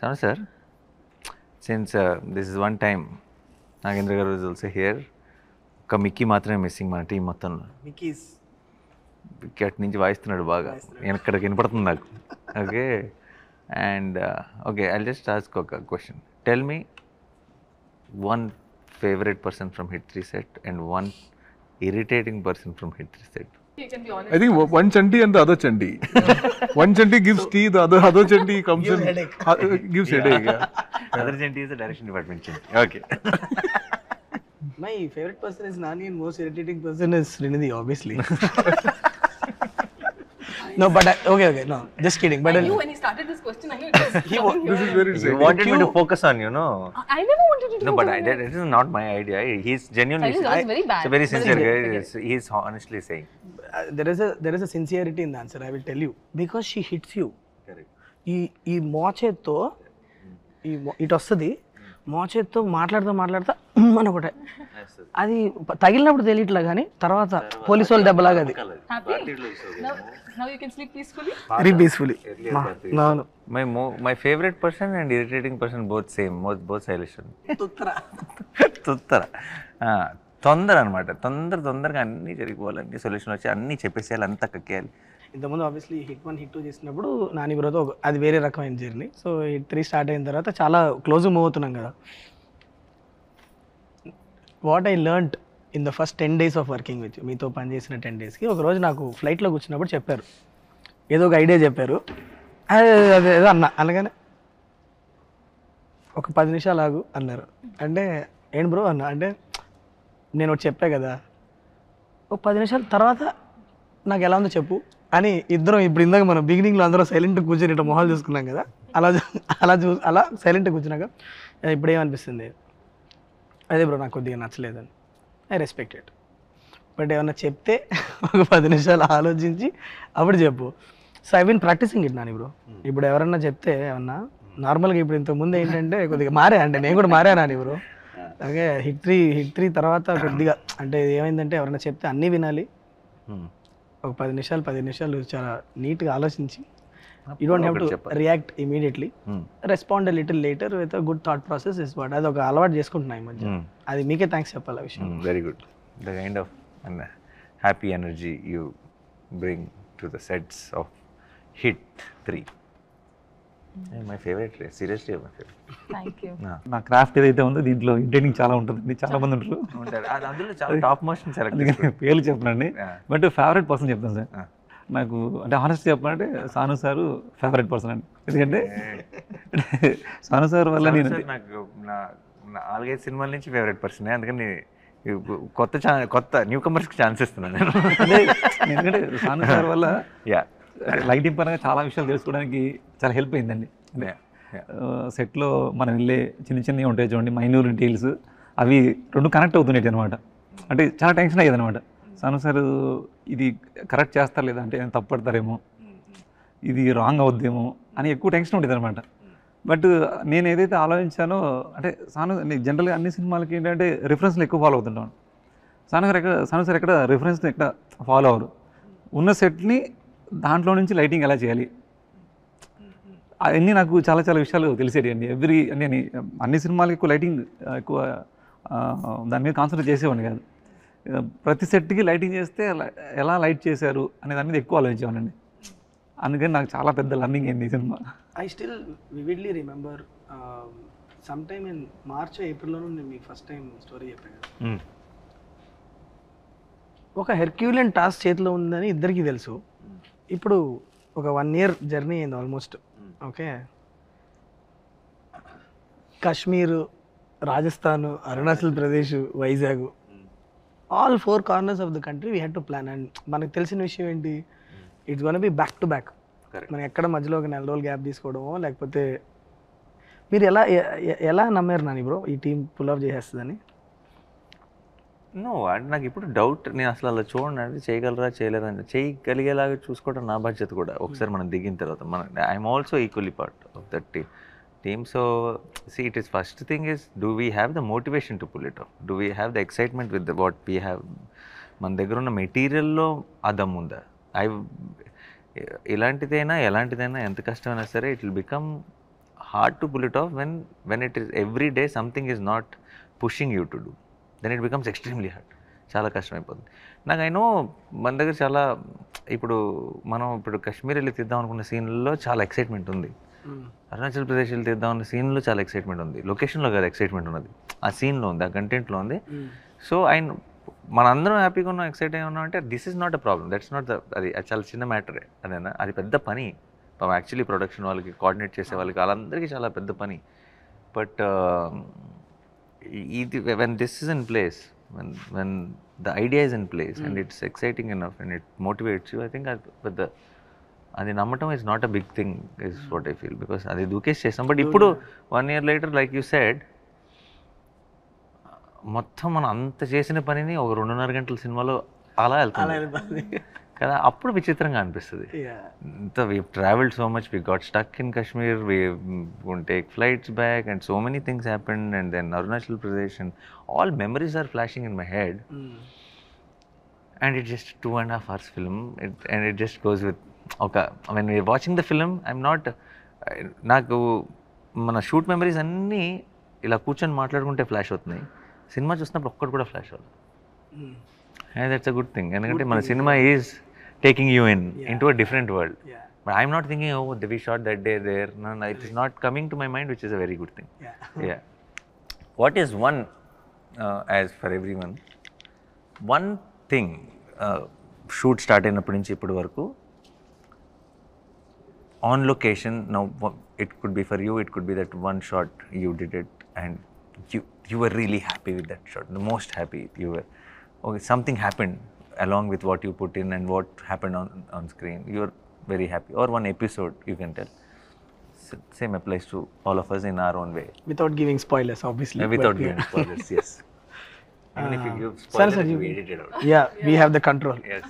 Sanu sir, since this is one time, Nagendra garu is also here. ఒక Mickey మాత్రమే missing మన team మొత్తంలో. Mickey's wicket నుంచి వాయిస్తున్నాడు బాగా, ఎక్కడికి వినపడుతుంది నాకు. Okay, and okay, I just ask ఒక question. Tell me one favourite person from hit 3 set and one irritating person from hit 3 set. You can be honest. I think one Chanti and the other Chanti. One Chanti gives tea, the other Chanti comes Gives in, headache. Gives headache. Yeah. Other Chanti is the direction department change. Okay. My favorite person is Nani and most irritating person is Srinidhi, obviously. No, but okay, no, just kidding. But I knew when he started this question, I knew it was coming This is here. very You wanted me to focus on you, no? I never wanted to do No, but that. that is not my idea. He's genuinely. That was very bad. He's a very sincere Very guy. good. He's honestly saying. there is a sincerity in the answer. I will tell you because she hits you. Correct. ఈ మోచేత్తో ఇటు వస్తుంది, మోచేత్తో మాట్లాడుతా అని ఒకటే, అది తగిలినప్పుడు తెలియట్లే కానీ తర్వాత పోలీసు వాళ్ళు దెబ్బలాగా అది Happy? Now you can sleep peacefully? Very peacefully. అవును. My favorite person and irritating person both same. Both stylish. తుత్తర తొందర అనమాట. తొందరగా అన్నీ జరిగిపోవాలి, అన్ని సొల్యూషన్ వచ్చి అన్నీ చెప్పేసేయాలి, అంతా కక్కేయాలి. ఇంతకుముందు ఆబ్వియస్లీ హిట్ 1 హిట్ 2 చేసినప్పుడు నాని బ్రోతో అది వేరే రకమైన జర్నీ. సో హిట్ 3 స్టార్ట్ అయిన తర్వాత చాలా క్లోజ్ మూవ్ అవుతున్నాం కదా. What I learned in the first 10 days of working with మీతో పనిచేసిన 10 daysకి ఒకరోజు నాకు ఫ్లైట్లో కూర్చున్నప్పుడు చెప్పారు, ఏదో ఒక ఐడియా చెప్పారు. అదేదో అనగానే ఒక 10 నిమిషాలు ఆగు అన్నారు. అంటే ఏంటి బ్రో అన్న అంటే నేను ఒకటి చెప్పా కదా, ఒక 10 నిమిషాల తర్వాత నాకు ఎలా ఉందో చెప్పు అని ఇద్దరం ఇప్పుడు ఇందాక మనం బిగినింగ్లో అందరం సైలెంట్గా కూర్చొని ఇట్లా మొహాలు చూసుకున్నాం కదా, అలా సైలెంట్గా కూర్చున్నాక ఇప్పుడు ఏమనిపిస్తుంది, అదే బ్రో నాకు కొద్దిగా నచ్చలేదని. I respect it. బట్ ఏమన్నా చెప్తే ఒక 10 నిమిషాలు ఆలోచించి అప్పుడు చెప్పు. So I been practising it Nani bro. ఇప్పుడు ఎవరన్నా చెప్తే ఏమన్నా నార్మల్గా ఇప్పుడు ఇంతకుముందు ఏంటంటే కొద్దిగా మారా అంటే నేను కూడా మారా నాని బ్రో. అలాగే హిట్ 3 తర్వాత కొద్దిగా అంటే ఏమైందంటే ఎవరైనా చెప్తే అన్నీ వినాలి. ఒక 10 నిమిషాలు చాలా నీట్గా ఆలోచించి you don't have to react immediately, respond little later with good thought process is what. అది ఒక అలవాటు చేసుకుంటున్నా ఈ మధ్య. అది మీకే థ్యాంక్స్ చెప్పాలి ఆ విషయం. Very good. The kind of happy energy you bring to the sets of hit 3. My favourite, seriously my favourite. Thank you. నా క్రాఫ్ట్ ఏదైతే ఉందో దీంట్లో ఎంటర్టైనింగ్ చాలా ఉంటుందండి, చాలా మంది ఉంటారు. అందులో చాలా టాప్ మోషన్ అందుకని పేర్లు చెప్పనండి, బట్ ఫేవరెట్ పర్సన్ చెప్తాను సార్. నాకు అంటే హానెస్ట్ చెప్పాలంటే సాను సారు ఫేవరెట్ పర్సన్ అండి. ఎందుకంటే సాను సార్ వల్ల నేను నాకు 4-5 సినిమాల నుంచి ఫేవరెట్ పర్సన్. అందుకని కొత్త న్యూ కమర్స్కి ఛాన్స్ ఇస్తున్నాను నేను. ఎందుకంటే సాను సార్ వల్ల యా లైటింగ్ పరంగా చాలా విషయాలు తెలుసుకోవడానికి చాలా హెల్ప్ అయిందండి. సెట్లో మనం వెళ్ళే చిన్నవి ఉంటాయి చూడండి, మైన్యూర్ డీటెయిల్స్, అవి రెండు కనెక్ట్ అవుతున్నాయి అనమాట. అంటే చాలా టెన్షన్ అయ్యేది అనమాట. సాను సార్ ఇది కరెక్ట్ చేస్తారు లేదా అంటే తప్పడతారేమో, ఇది రాంగ్ అవుద్దేమో అని ఎక్కువ టెన్షన్ ఉండేది అనమాట. బట్ నేను ఏదైతే ఆలోచించానో అంటే జనరల్గా అన్ని సినిమాలకి ఏంటంటే రిఫరెన్స్లు ఎక్కువ ఫాలో అవుతుంటాను. సాను సార్ ఎక్కడ రిఫరెన్స్ని ఎక్కడ ఫాలో అవ్వరు. ఉన్న సెట్ని దాంట్లో నుంచి లైటింగ్ ఎలా చేయాలి అవన్నీ నాకు చాలా విషయాలు తెలిసేది అండి. నేను అన్ని సినిమాలకి ఎక్కువ లైటింగ్ ఎక్కువ దాని మీద కాన్సన్ట్రేట్ చేసేవాడిని కాదు. ప్రతి సెట్కి లైటింగ్ చేస్తే ఎలా లైట్ చేశారు అనే దాని మీద ఎక్కువ ఆలోచించేవాడిని. అందుకని నాకు చాలా పెద్ద లర్నింగ్ అయింది ఈ సినిమా. I still vividly remember some time in March ఏప్రిల్లోనూ నేను మీకు ఫస్ట్ టైం స్టోరీ చెప్పాను. ఒక హెర్క్యూలియన్ టాస్క్ చేతిలో ఉందని ఇద్దరికీ తెలుసు. ఇప్పుడు ఒక 1 year జర్నీ అయింది almost. Okay, Kashmir, Rajasthan, Arunachal Pradesh, Vizag, all 4 corners of the country we had to plan. And మనకు తెలిసిన విషయం ఏంటి, it's gonna be back to back. మనం ఎక్కడ మధ్యలో ఒక 4 రోజులు గ్యాప్ తీసుకోవడమో లేకపోతే మీరు ఎలా నమ్మారు నాని బ్రో ఈ టీం పుల్ ఆఫ్ చేసేస్తుందని? నో, అంటే నాకు ఇప్పుడు డౌట్. నేను అసలు అలా చూడండి, అంటే చేయగలరా చేయలేదని, చేయగలిగేలాగా చూసుకోవడం నా బాధ్యత కూడా. ఒకసారి మనం దిగిన తర్వాత I'm also equally part of that team. So see it is first thing is, do we have the motivation to pull it off? Do we have the excitement with what we have? మన దగ్గర ఉన్న మెటీరియల్లో ఆ దమ్ ఉందా? ఎలాంటిదైనా ఎంత కష్టమైనా సరే it will become hard to pull it off when it is every day something is not pushing you to do. Then it becomes extremely hard. చాలా కష్టమైపోతుంది. నాకు ఐ నో మన దగ్గర చాలా మనం ఇప్పుడు కాశ్మీర్ వెళ్ళి తీద్దాం అనుకున్న సీన్లలో చాలా ఎక్సైట్మెంట్ ఉంది, అరుణాచల్ ప్రదేశ్ వెళ్ళి తీద్దాం అన్న సీన్లో చాలా ఎక్సైట్మెంట్ ఉంది, లొకేషన్లో కాదు ఎక్సైట్మెంట్ ఉన్నది, ఆ సీన్లో ఉంది, ఆ కంటెంట్లో ఉంది. సో మనందరం హ్యాపీగా ఉన్నాం, ఎక్సైట్ అయి ఉన్నాం అంటే this is not a problem, that's not అది చాలా చిన్న మ్యాటరే. అదేనా, అది పెద్ద పని యాక్చువల్లీ ప్రొడక్షన్ వాళ్ళకి, కోఆర్డినేట్ చేసే వాళ్ళకి, వాళ్ళందరికీ చాలా పెద్ద పని. బట్ ఇది when this is in place, when the idea is in place and it's exciting enough and it motivates you, I think అది నమ్మటం is not a big thing is what I feel, because అది దూకేసి చేస్తాం. But ఇప్పుడు 1 year later like you said, మొత్తం మనం అంత చేసిన పనిని ఒక 2.5 గంటల సినిమాలో అలా వెళ్తుంది కదా, అప్పుడు విచిత్రంగా అనిపిస్తుంది. ఇంత we travelled so much, we got stuck in Kashmir, we won't take flights back and so many things happened, and then Arunachal Pradesh and all memories are flashing in my head. And it just 2.5 hours film, and it just goes with when we're watching the film, I'm not, నాకు మన shoot memories అన్నీ ఇలా కూర్చొని మాట్లాడుకుంటే flash అవుతున్నాయి, cinema చూసినప్పుడు ఒక్కటి కూడా ఫ్లాష్ అవ్వదు. దట్స్ అ గుడ్ థింగ్, ఎందుకంటే మన cinema is taking you into a different world. But I'm not thinking, oh, we shot that day there. No, it is not coming to my mind, which is a very good thing. Yeah. What is one, as for everyone, one thing, shoot start అయినప్పటి నుంచి ఇప్పటి వరకు, on location, now it could be for you, it could be that one shot you did it and you were really happy with that shot, the most happy you were. Okay, something happened along with what you put in and what happened on screen, you are very happy, or one episode you can tell. Same applies to all of us in our own way, without giving spoilers obviously. Without giving spoilers. Yes, even if you give spoilers, we edit it out. Yeah, we have the control. Yes.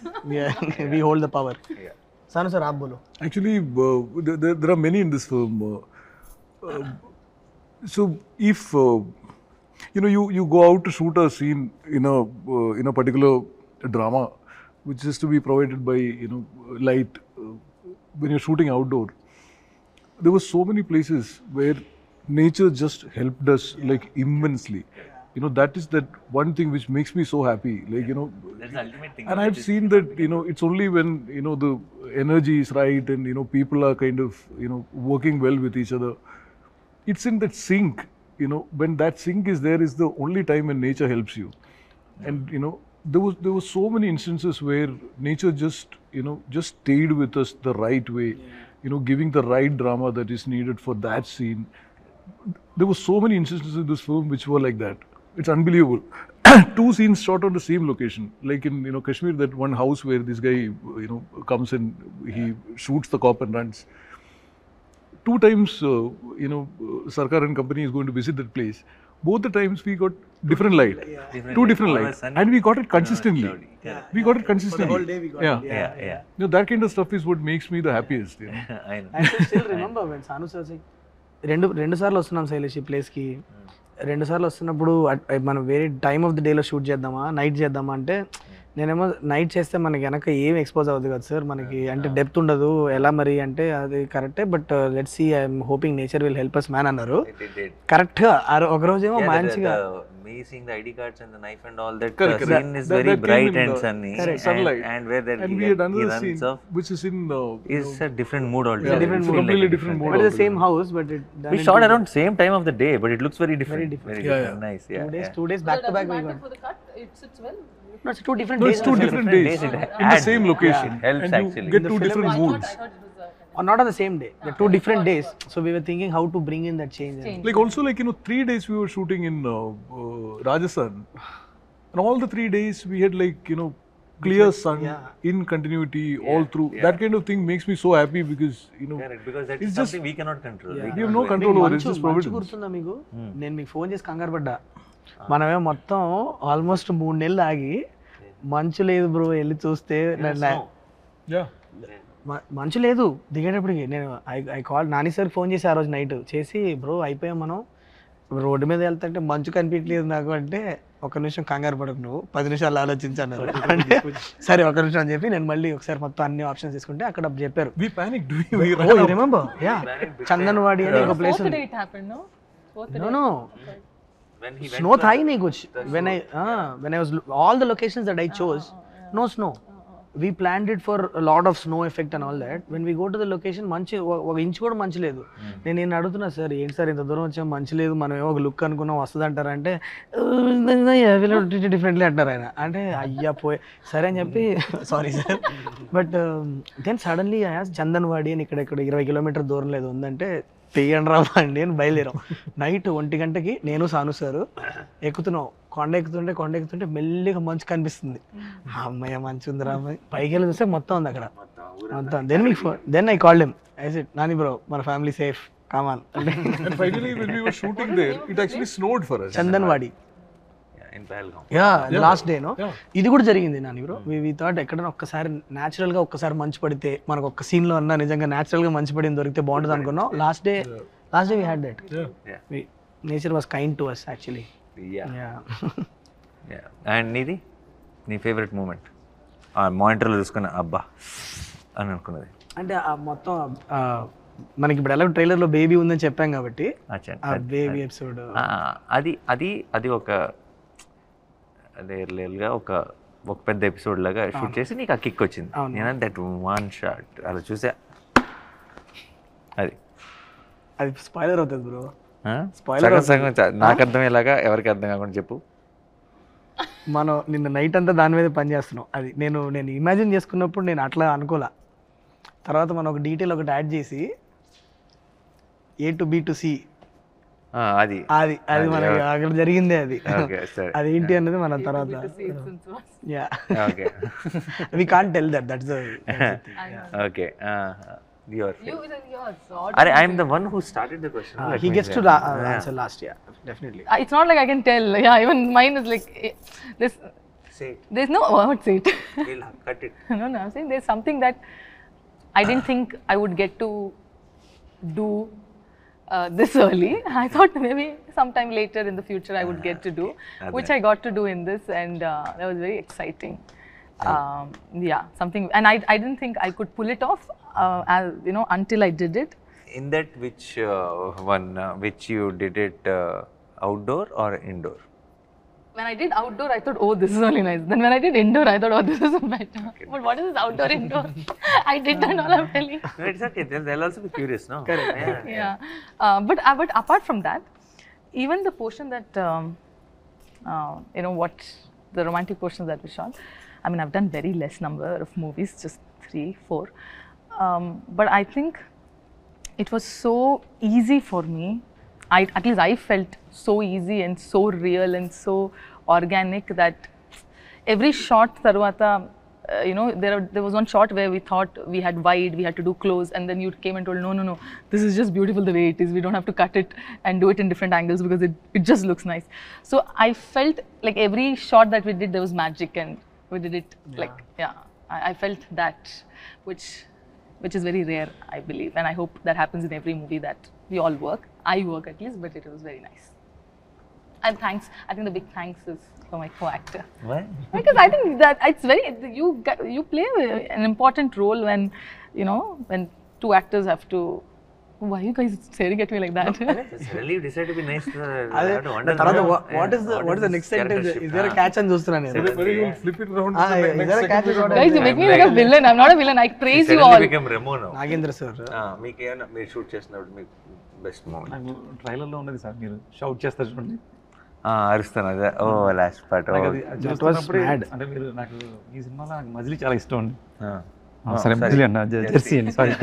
We hold the power. Yeah. Sanu sir, aap bolo. Actually, there are many in this film. So if you go out to shoot a scene in a particular drama which is to be provided by light, when you're shooting outdoor, there were so many places where nature just helped us like immensely. That is that one thing which makes me so happy, like That's the ultimate thing. and I've seen that it's only when the energy is right and people are kind of working well with each other, it's in that sync, when that sync is there is the only time when nature helps you. And there were so many instances where nature just stayed with us the right way, giving the right drama that is needed for that scene. There were so many instances in this film which were like that. It's unbelievable. 2 scenes shot on the same location, like in Kashmir, that one house where this guy comes and he shoots the cop and runs. 2 times Sarkar and company is going to visit that place. Both the times we got different light, two different lights, and we got it consistently. We got it consistently. The whole day we got it. Yeah. That kind of stuff is what makes me the happiest. I know. I can still remember when Sanu sir said, రెండు సార్లు వస్తున్నాం శైలేష్ ఈ ప్లేస్కి, 2 సార్లు వస్తున్నప్పుడు మనం వేరే time of the డేలో షూట్ చేద్దామా, నైట్ చేద్దామా అంటే, నేనేమో నైట్ చేస్తే మనకి వెనక ఏం ఎక్స్పోజ్ అవ్వదు కదా సార్, మనకి అంటే డెప్త్ ఉండదు, ఎలా మరి అంటే అది కరెక్టే, but let's see, I'm hoping nature will help us man అన్నారు. కరెక్ట్గా ఒక రోజేమో మంచిగా Me seeing the ID cards and the knife and all that, scene is very bright and sunny, sunlight. and where that And we had another scene which is in is a different mood altogether. different Feel mood. like Completely a different mood. but it's the same house, but it We shot around same time of the day, but it looks very different. different. Very different. Nice. Yeah. 2 days back to back we got. For the cut, it sits well. No, it's 2 different No, days. it's 2 different days It in the adds. same location. It helps and you actually. get 2 different I moods. thought it was Or not on the same day. They're 2 different days. So we were thinking how to bring in that change. Like also like 3 days we were shooting in Rajasthan, and all the 3 days we had like clear sun in continuity all through. That kind of thing makes me so happy because Correct, because that's it's something we cannot control. we have no control over it. It's just మంచు providence. గుర్తుందా మీకు? నేను మీకు phone చేసి కంగారు పడ్డా, మనమే మొత్తం ఆల్మోస్ట్ 3 నెలలు ఆగి, మంచు లేదు బ్రో వెళ్ళి చూస్తే, Yeah. మంచు లేదు దిగేటప్పటికి. నేను I call Nani sir phone చేసి ఆ రోజు నైట్ చేసి, బ్రో అయిపోయాం మనం, రోడ్డు మీద వెళ్తుంటే మంచు కనిపించలేదు నాకు అంటే ఒక నిమిషం కంగారు పడకు నువ్వు 10 నిమిషాలు ఆలోచించాను అంటే సరే ఒక నిమిషం అని చెప్పి నేను మళ్ళీ ఒకసారి మొత్తం అన్ని ఆప్షన్స్ తీసుకుంటే అక్కడ చెప్పారు We panicked. Remember ya Chandanwadi అనే ఒక place Fourth day it happened, no? Fourth day. No When he snow thai nahi kuch when I was all the locations that I chose no snow we planned it for a lot of snow effect and all that when we go to the location మంచి ఒక inch కూడా మంచి లేదు నేను అడుగుతున్నా sir ఏంటి sir ఇంత దూరం వచ్చాం మంచి లేదు మనం ఏమో ఒక లుక్ అనుకున్నాం వస్తుంది అంటారంటే డిఫరెంట్లీ అంటారు ఆయన అంటే అయ్యా పోయి సరే అని చెప్పి sorry sir but then suddenly Chandanwari అని ఇక్కడ 20 కిలోమీటర్ దూరం లేదు ఉందంటే తీయండి రామండి అని బయలుదేరాం నైట్ 1 గంటకి నేను సాను సారు ఎక్కుతున్నాం కొండ ఎక్కుతుంటే మెల్లిగా మంచు కనిపిస్తుంది అమ్మయ్య మంచి ఉంది రామ్మ పైకి వెళ్ళి చూస్తే మొత్తం ఉంది అక్కడ మొత్తం then I called him I said Nani bro మన ఫ్యామిలీ సేఫ్ కామాన్ అంటే And finally, when we were shooting there, it actually snowed for us. Chandanwadi in Pahalgam. Ya last day no ఇది కూడా జరిగింది నాని బ్రో వి థాట్ ఎక్కడైనా ఒక్కసారి natural గా ఒక్కసారి మంచు పడితే మనకు ఒక్క సీన్ లో అన్నా నిజంగా న్యాచురల్ గా మంచు పడింది దొరికితే బాగుంటుంది అనుకున్నాం last day we had that nature was kind to us actually and నీది నీ ఫేవరెట్ మూమెంట్ మానిటర్లో చూసుకుని అబ్బా అని అనుకున్నది అంటే ఆ మొత్తం మనకి ఇప్పుడు ఎలా ట్రైలర్ లో బేబీ ఉందని చెప్పాం కాబట్టి అచ్చా ఆ బేబీ ఎపిసోడ్ అది ఒక రియల్గా ఒక పెద్ద ఎపిసోడ్ లాగా షూట్ చేసి నీకు ఆ కిక్ వచ్చింది నేను దట్ వన్ షాట్ అలా చూసా అది స్పాయిలర్ అవుతుంది బ్రో సగం నాకు అర్థమయ్యేలాగా ఎవరికి అర్థం కాకుండా చెప్పు. మనం నిన్న నైట్ అంతా దాని మీద పని చేస్తున్నాం. అది నేను ఇమాజిన్ చేసుకున్నప్పుడు నేను అట్లా అనుకోలే. తర్వాత మనం ఒక డీటెయిల్ ఒకటి యాడ్ చేసి A to B to C అది మనకి అక్కడ జరిగిందే. అది ఏంటి అన్నది మన తర్వాత we can't tell that's okay. I am the one who started the question. He gets to answer last. Yeah, definitely. It's not like I can tell. Yeah, even mine is like this. Say it. There's no word. Say it. We'll cut it. No, I'm saying there's something that I didn't think I would get to do this early. I thought maybe sometime later in the future I would get to do, which I got to do in this, and that was very exciting. Yeah, something, and I didn't think I could pull it off, until I did it. In that, which you did it outdoor or indoor? When I did outdoor, I thought, oh, this is really nice. Then when I did indoor, I thought, oh, this is better. Okay. But what is this outdoor, indoor? I did that all, I'm telling you. No, it's okay. They'll also be curious, no? Correct. Yeah. But apart from that, even the portion that, what the romantic portions that we shot, I mean, I've done very less number of movies, just 3, 4. But I think it was so easy for me. At least I felt so easy and so real and so organic that every shot tarvata, there was one shot where we thought we had wide, we had to do close, and then you came and told, no, this is just beautiful the way it is. We don't have to cut it and do it in different angles because it just looks nice. So I felt like every shot that we did, there was magic, and we did it I felt that, which is very rare, I believe, and I hope that happens in every movie that we all work. I work at least, but it was very nice. And thanks, I think the big thanks is for my co-actor. Why? Because I think that it's very, you play an important role when, when two actors have to. Why are you guys staring at me like that? Suddenly you decide to be nice. What is the next sentence? Is there a catch and చూస్తున్నా నేను. Whether you flip it around. Is there a catch? Guys, you make me like a villain. I'm not a villain. I praise you Suddenly all. became Remo now. Nagendra sir మీకు ఏమైనా మీరు shoot చేసినప్పుడు మీకు best moment? నాకు ట్రైలర్లో ఉన్నది sir, మీరు shout చేస్తారు చూడండి, అరుస్తాను అదే. ఓ లాస్ట్ పార్ట్ అంటే మీరు నాకు ఈ సినిమాలో నాకు మజిలీ చాలా ఇష్టం అండి. సరే మజిలీ అన్న, జెర్సీ అండి, సారీ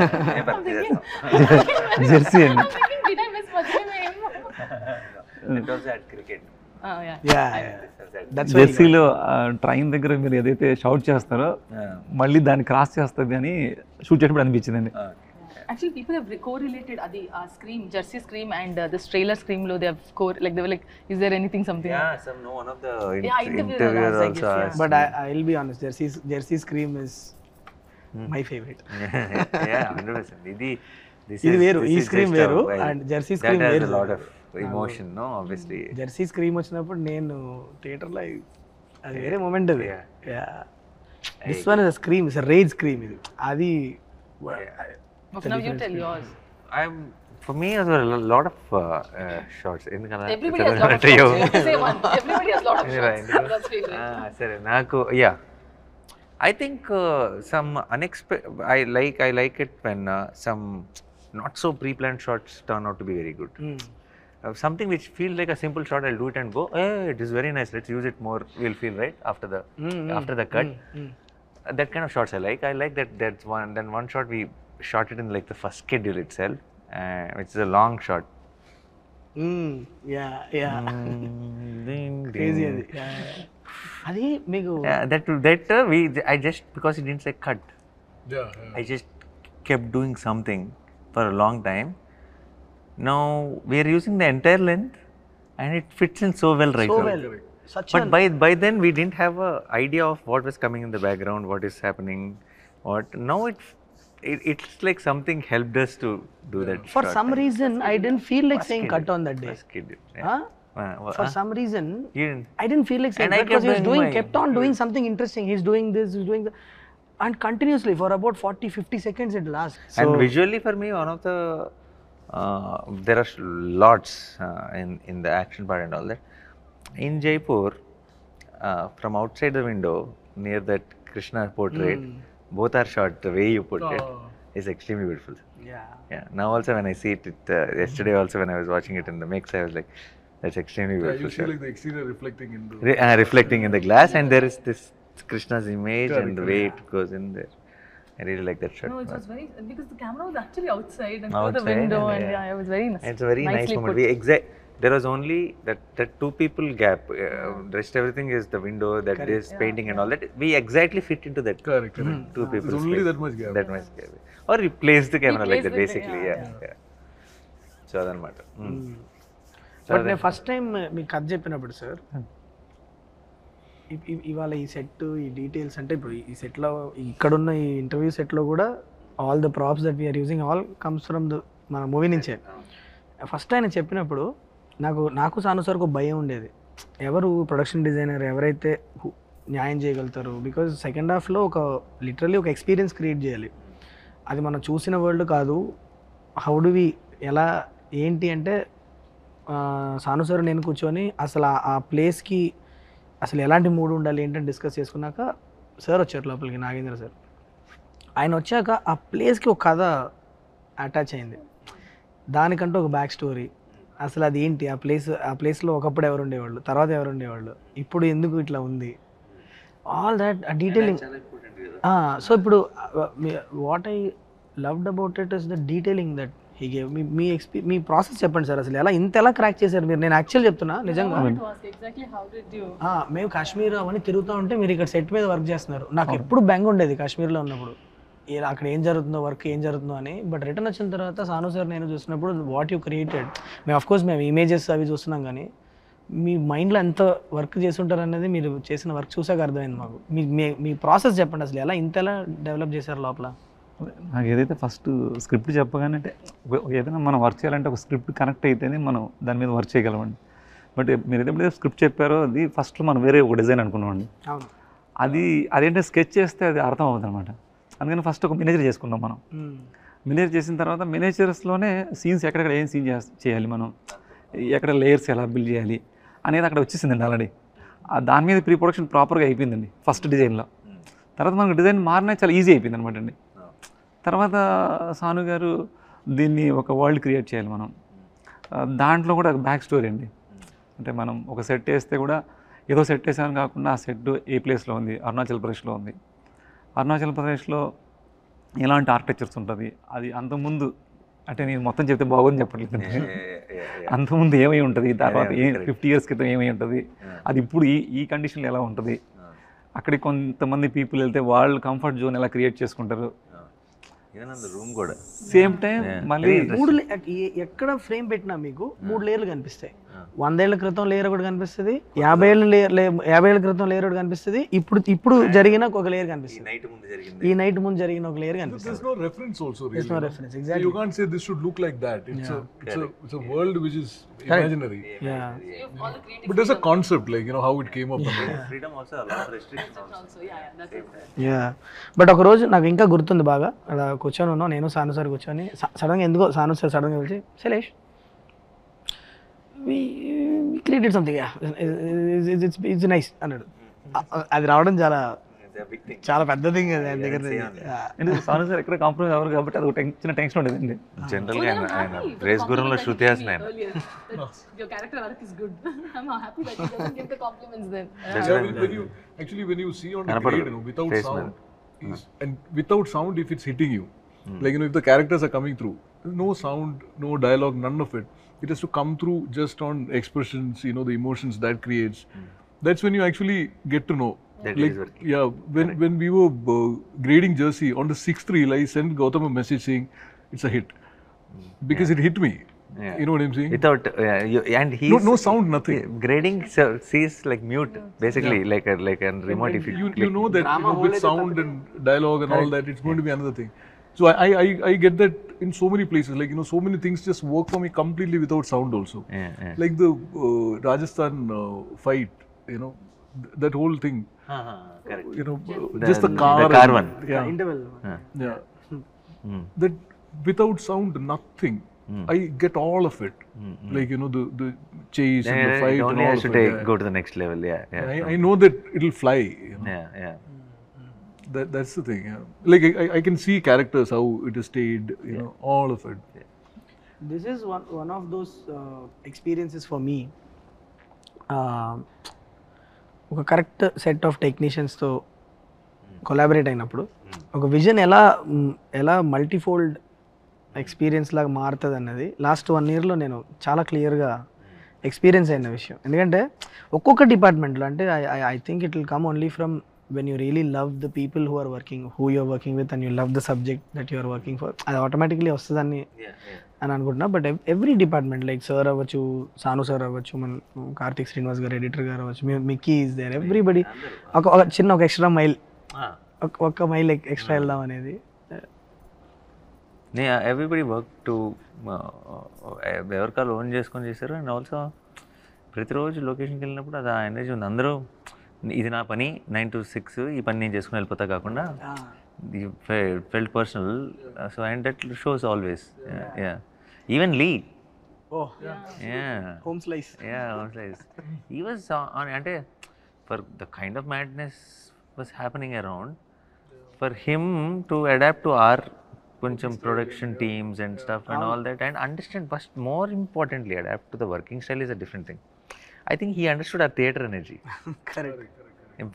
జెర్సీ అండి. Did I miss Madhuri name? It was at cricket. Oh yeah. జెర్సీలో ట్రైన్ దగ్గర మీరు ఏదైతే షౌట్ చేస్తారో మళ్ళీ దాన్ని క్రాస్ చేస్తుంది అని షూట్ చేసినప్పుడు అనిపించిందండి. Actually, people have correlated the Scream, Jersey Scream, and this trailer Scream. They have they were like, is there anything something? Yeah, one of the interviewers also asked. But I'll be honest, Jersey Scream is my favorite. Yeah, 100%. This ఇది వేరు, ఈ is scream just వేరు a- and Jersey scream that has వేరు. a lot of emotion no obviously. Jersey scream వచ్చినప్పుడు నేను థియేటర్లో అది వేరే మూమెంట్ అది. This one is scream, is rage scream ఇది. అది Now you tell yours. For me, there were a lot of shots. Everybody has lot of shots. You have to say one. Everybody has lot of shots. That's favorite. సరే నాకు I think some unexpected. I like it when some not so pre-planned shots turn out to be very good. Something which feels like a simple shot, I'll do it and go, hey, it is very nice, let's use it more, we'll feel right after the cut. That kind of shots I like. I like that's one. Then one shot we shot it in like the first schedule itself, which is a long shot. Crazy అది. అది మీకు I just, because it didn't say cut, I just kept doing something for a long time. Now we are using the entire length and it fits in so well right now. But by then we didn't have a idea of what was coming in the background, what is happening, now it's like something helped us to do that. For shot. some reason I didn't feel like saying cut on that day. Huh? For some reason You didn't. I didn't feel like saying And I cut because he was kept kept on doing something interesting. He's doing this, he's doing that, and continuously for about 40-50 seconds it lasts. And visually for me, one of the there are lots in the action part and all that. In Jaipur, from outside the window near that Krishna portrait, both are shot the way you put it is extremely beautiful. Yeah. Now also when I see it, yesterday also when I was watching it in the mix, I was like, that's extremely beautiful. You see shot. like the exterior reflecting in the Reflecting in the glass, and there is this Krishna's image Correct, and the way it goes in there. I really like that shot. No, it was very, because the camera was actually outside and through the Outside, window, and and it was very nice. It's a very nice nicely moment. put. There was only that two people gap. Rest everything is the window, that is painting and all that. We exactly fit into that. correct. Two people. There's only that much gap. That much gap. Or replace the camera like that, Replace the- basically. Yeah. So అదనమాట. But నేను first time మీకు కథ చెప్పినప్పుడు sir, ఇవాళ ఈ set, ఈ details అంటే ఇప్పుడు ఈ సెట్లో ఇక్కడున్న ఈ ఇంటర్వ్యూ సెట్లో కూడా all the props that we're using all comes from the మన మూవీ నుంచే. ఫస్ట్ ఆయన చెప్పినప్పుడు నాకు సాను సార్కు భయం ఉండేది, ఎవరు ప్రొడక్షన్ డిజైనర్ ఎవరైతే న్యాయం చేయగలుగుతారు. బికాజ్ సెకండ్ హాఫ్లో లిటరల్లీ ఒక ఎక్స్పీరియన్స్ క్రియేట్ చేయాలి. అది మనం చూసిన వరల్డ్ కాదు. హౌ డు వి ఎలా ఏంటి అంటే సాను సార్ నేను కూర్చొని అసలు ఆ ప్లేస్కి అసలు ఎలాంటి మూడ్ ఉండాలి ఏంటని డిస్కస్ చేసుకున్నాక సార్ వచ్చారు లోపలికి, నాగేంద్ర సార్. ఆయన వచ్చాక ఆ ప్లేస్కి ఒక కథ అటాచ్ అయింది, దానికంటూ ఒక బ్యాక్ స్టోరీ. అసలు అది ఏంటి, ఆ ప్లేస్లో ఒకప్పుడు ఎవరు ఉండేవాళ్ళు, తర్వాత ఎవరు ఉండేవాళ్ళు, ఇప్పుడు ఎందుకు ఇట్లా ఉంది, ఆల్ దాట్ డీటెయిలింగ్. సో ఇప్పుడు what I loved about it is the detailing that he gave. Me process చెప్పండి సార్, అసలు ఇంత క్రాక్ చేశారు మీరు. నేను యాక్చువల్ చెప్తున్నా నిజంగా, Exactly how did you? మేము కాశ్మీర్ అవన్నీ తిరుగుతూ ఉంటే మీరు ఇక్కడ సెట్ మీద వర్క్ చేస్తున్నారు. నాకు ఎప్పుడు బెంగ ఉండేది కాశ్మీర్లో ఉన్నప్పుడు, అక్కడ ఏం జరుగుతుందో, వర్క్ ఏం జరుగుతుందో అని. బట్ రిటర్న్ వచ్చిన తర్వాత సాను సార్ నేను చూసినప్పుడు వాట్ యూ క్రియేటెడ్, మేము అఫ్కోర్స్ మేము ఇమేజెస్ అవి చూస్తున్నాం, కానీ మీ మైండ్లో ఎంత వర్క్ చేసి ఉంటారు అనేది మీరు చేసిన వర్క్ చూసాక అర్థమైంది మాకు. మీ ప్రాసెస్ చెప్పండి, అసలు ఎలా డెవలప్ చేశారు లోపల. నాకు ఏదైతే ఫస్ట్ స్క్రిప్ట్ చెప్పగానే, అంటే ఏదైనా మనం వర్క్ చేయాలంటే ఒక స్క్రిప్ట్ కనెక్ట్ అయితేనే మనం దాని మీద వర్క్ చేయగలమండి. బట్ మీరు ఎప్పుడైతే స్క్రిప్ట్ చెప్పారో అది ఫస్ట్ మనం వేరే ఒక డిజైన్ అనుకున్నామండి. అదేంటే స్కెచ్ చేస్తే అది అర్థం అవుతుంది అనమాట. అందుకని ఫస్ట్ ఒక మినేచర్ చేసుకున్నాం మనం. మినేచర్ చేసిన తర్వాత మినేచర్స్లోనే సీన్స్ ఎక్కడెక్కడ ఏం సీన్ చేయాలి, మనం ఎక్కడ లేయర్స్ ఎలా బిల్డ్ చేయాలి అనేది అక్కడ వచ్చేసిందండి ఆల్రెడీ. దాని మీద ప్రీ ప్రొడక్షన్ ప్రాపర్గా అయిపోయిందండి ఫస్ట్ డిజైన్లో. తర్వాత మనకు డిజైన్ మారినా చాలా ఈజీ అయిపోయింది అనమాట అండి. తర్వాత సాను గారు దీన్ని ఒక వరల్డ్ క్రియేట్ చేయాలి మనం, దాంట్లో కూడా బ్యాక్ స్టోరీ అండి. అంటే మనం ఒక సెట్ వేస్తే కూడా ఏదో సెట్ వేసామని కాకుండా ఆ సెట్ ఏ ప్లేస్లో ఉంది, అరుణాచల్ ప్రదేశ్లో ఉంది. అరుణాచల్ ప్రదేశ్లో ఎలాంటి ఆర్కిటెక్చర్స్ ఉంటుంది, అది అంతకుముందు, అంటే నేను మొత్తం చెప్తే బాగుంది చెప్పట్లేదు, అంతకుముందు ఏమై ఉంటుంది, తర్వాత 50 years క్రితం ఏమై ఉంటుంది, అది ఇప్పుడు ఈ కండిషన్లో ఎలా ఉంటుంది, అక్కడికి కొంతమంది పీపుల్ వెళ్తే వాళ్ళు కంఫర్ట్ జోన్ ఎలా క్రియేట్ చేసుకుంటారు. రూమ్ కూడా సేమ్ టైం మళ్ళీ ఎక్కడ ఫ్రేమ్ పెట్టినా మీకు 3 లేయర్లు కనిపిస్తాయి. 100 ఏళ్ల క్రితం లేయర్ ఒకటి కనిపిస్తుంది, 50 ఏళ్ళ క్రితం లేయర్ ఒకటి కనిపిస్తుంది, ఇప్పుడు జరిగిన ఒక లేయర్ కనిపిస్తుంది, ఈ నైట్ ముందు జరిగిన ఒక లేయర్ కనిపిస్తుంది. There's no reference also really. There's no reference, exactly. You can't say this should look like that. It's a world which is imaginary. Yeah. But there's a concept, like, you know, how it came up. Freedom also a lot of restrictions also. Yeah but ఒక రోజు నాకు ఇంకా గుర్తుంది బాగా, అలా కూర్చొని ఉన్నాను నేను సాను సార్ కూర్చొని, సడన్గా ఎందుకో సాను సార్ సడన్గా పిలిచి Shailesh created something it's nice అన్నాడు. అది రావడం చాలా పెద్ద థింగ్ అది ఆయన దగ్గర. ఎందుకంటే సాను సార్ ఎక్కడ కాంప్రమైజ్ అవ్వరు కాబట్టి అది ఒక చిన్న టెన్షన్ ఉండేదండి. జనరల్ గా ఆయన రేస్ గురంలో శృతి హాసన్ ఆయన. Your character arc is good. I'm happy that he doesn't give the compliments then. When you see on the grade, you know, without sound, and without sound, if it's hitting you, like, you know, if the characters are coming through, no sound, no dialogue, none of it. It has to come through just on expressions, you know, the emotions that creates. That's when you actually get to know. Like, yeah, when we were grading Jersey, on the 6th reel, I sent Gautam a message saying it's a hit because it hit me. Yeah. You know what I'm saying? Without and he No sound, nothing. Grading sees like mute basically, like a remote. If You know that, you know, with sound and dialogue and all that, it's going to be another thing. So I get that in so many places. Like, you know, so many things just work for me completely without sound also. Yeah. Like the Rajasthan fight, you know, that whole thing. Correct. You know, just the car. The car one. Yeah. Interval Yeah. That without sound, nothing. I get all of it. Like, you know, the chase and the fight and Only all has of to it. go to the next level. Yeah. I know that it'll fly. You know? Yeah. That's the thing. Yeah. Like, I can see characters, how it is stayed. You know, all of it. This is one of those experiences for me. ఒక correct set of టెక్నీషియన్స్తో collaborate అయినప్పుడు ఒక vision ఎలా multifold experience లాగా మారుతుంది అన్నది last 1 yearలో నేను చాలా క్లియర్గా ఎక్స్పీరియన్స్ అయిన విషయం. ఎందుకంటే ఒక్కొక్క డిపార్ట్మెంట్లో అంటే I think it will come only from when you really love the people who you're working with, and you love the subject that you are working for, అది ఆటోమేటిక్లీ వస్తుందని అని అనుకుంటున్నా. But every department like sir అవ్వచ్చు, సాను sir అవ్వచ్చు, మన కార్తిక్ శ్రీనివాస్ గారు editor గారు అవ్వచ్చు, మిక్కీ ఈజ్ దేర్, ఎవ్రీబడి ఒక చిన్న ఒక ఎక్స్ట్రా మైల్, ఒక మైల్ ఎక్స్ట్రా వెళ్దాం అనేది. ఎవ్రీబడి వర్క్ టు ఎవరికాలు ఓన్ చేసుకొని చేశారు. అండ్ ఆల్సో ప్రతిరోజు లొకేషన్కి వెళ్ళినప్పుడు అది ఆ ఎనర్జీ ఉంది. అందరూ ఇది నా పని 9 to 6 ఈ పని నేను చేసుకుని వెళ్ళిపోతా కాకుండా felt personal. So and that shows always. Even lee home slice he was on అంటే for the kind of madness was happening around, for him to adapt to our కొంచెం production teams and stuff and all that, and understand, first more importantly adapt to the working style is a different thing. I think he understood our theatre energy. Correct.